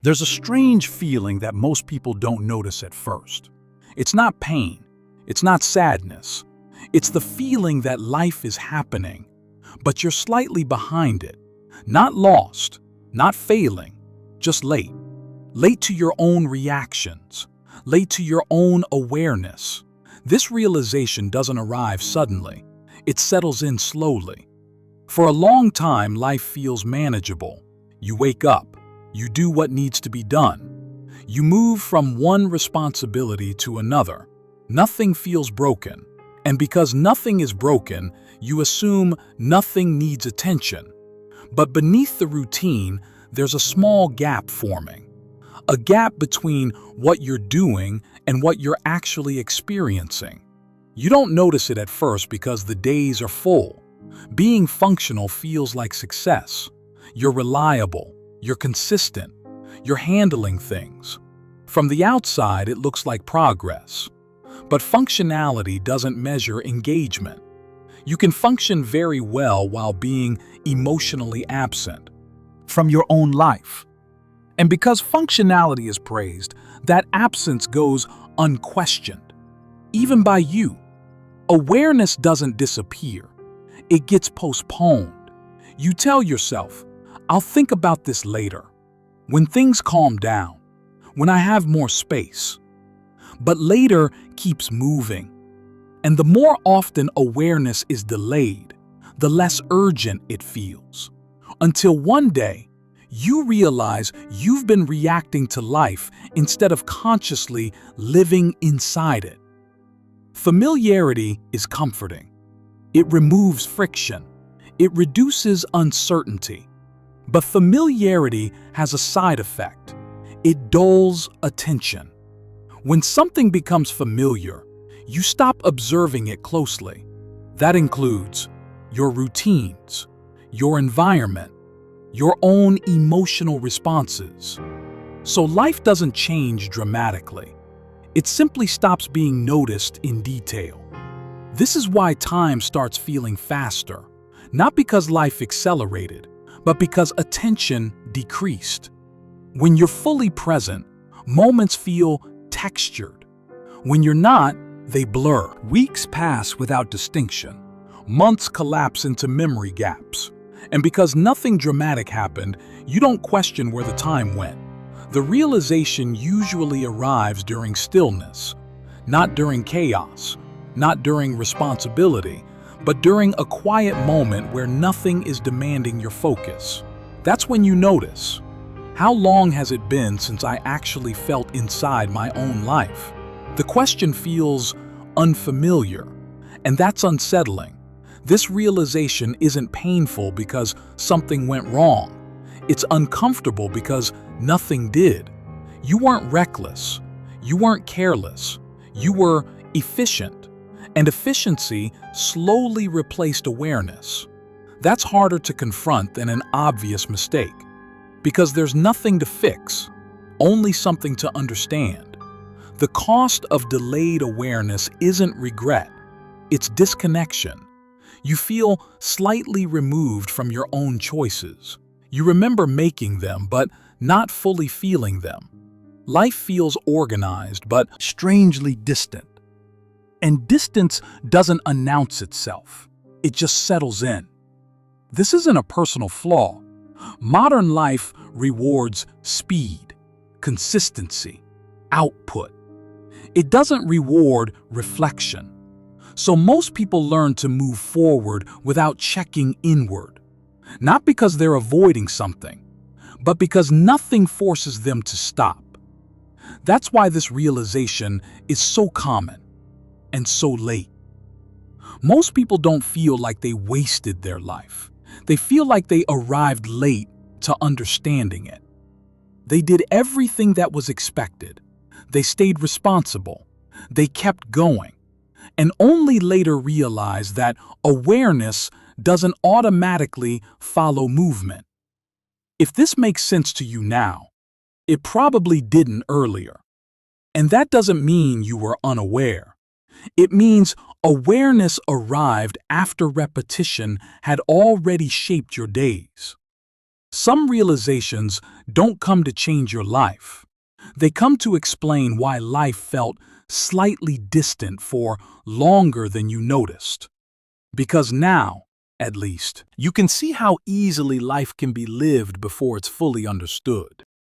There's a strange feeling that most people don't notice at first. It's not pain. It's not sadness. It's the feeling that life is happening, but you're slightly behind it. Not lost, not failing, just late. Late to your own reactions, late to your own awareness. This realization doesn't arrive suddenly. It settles in slowly. For a long time, life feels manageable. You wake up. You do what needs to be done. You move from one responsibility to another. Nothing feels broken. And because nothing is broken, you assume nothing needs attention. But beneath the routine, there's a small gap forming. A gap between what you're doing and what you're actually experiencing. You don't notice it at first because the days are full. Being functional feels like success. You're reliable. You're consistent. You're handling things. From the outside, it looks like progress. But functionality doesn't measure engagement. You can function very well while being emotionally absent from your own life. And because functionality is praised, that absence goes unquestioned, even by you. Awareness doesn't disappear. It gets postponed. You tell yourself, I'll think about this later, when things calm down, when I have more space. But later keeps moving. And the more often awareness is delayed, the less urgent it feels. Until one day, you realize you've been reacting to life instead of consciously living inside it. Familiarity is comforting. It removes friction. It reduces uncertainty. But familiarity has a side effect. It dulls attention. When something becomes familiar, you stop observing it closely. That includes your routines, your environment, your own emotional responses. So life doesn't change dramatically. It simply stops being noticed in detail. This is why time starts feeling faster, not because life accelerated, but because attention decreased. When you're fully present, moments feel textured. When you're not, they blur. Weeks pass without distinction. Months collapse into memory gaps. And because nothing dramatic happened, you don't question where the time went. The realization usually arrives during stillness, not during chaos, not during responsibility, but during a quiet moment where nothing is demanding your focus. That's when you notice, how long has it been since I actually felt inside my own life? The question feels unfamiliar, and that's unsettling. This realization isn't painful because something went wrong. It's uncomfortable because nothing did. You weren't reckless. You weren't careless. You were efficient. And efficiency slowly replaced awareness. That's harder to confront than an obvious mistake, because there's nothing to fix, only something to understand. The cost of delayed awareness isn't regret, it's disconnection. You feel slightly removed from your own choices. You remember making them, but not fully feeling them. Life feels organized, but strangely distant. And distance doesn't announce itself. It just settles in. This isn't a personal flaw. Modern life rewards speed, consistency, output. It doesn't reward reflection. So most people learn to move forward without checking inward. Not because they're avoiding something, but because nothing forces them to stop. That's why this realization is so common and so late. Most people don't feel like they wasted their life. They feel like they arrived late to understanding it. They did everything that was expected. They stayed responsible. They kept going. And only later realized that awareness doesn't automatically follow movement. If this makes sense to you now, it probably didn't earlier. And that doesn't mean you were unaware. It means awareness arrived after repetition had already shaped your days. Some realizations don't come to change your life. They come to explain why life felt slightly distant for longer than you noticed. Because now, at least, you can see how easily life can be lived before it's fully understood.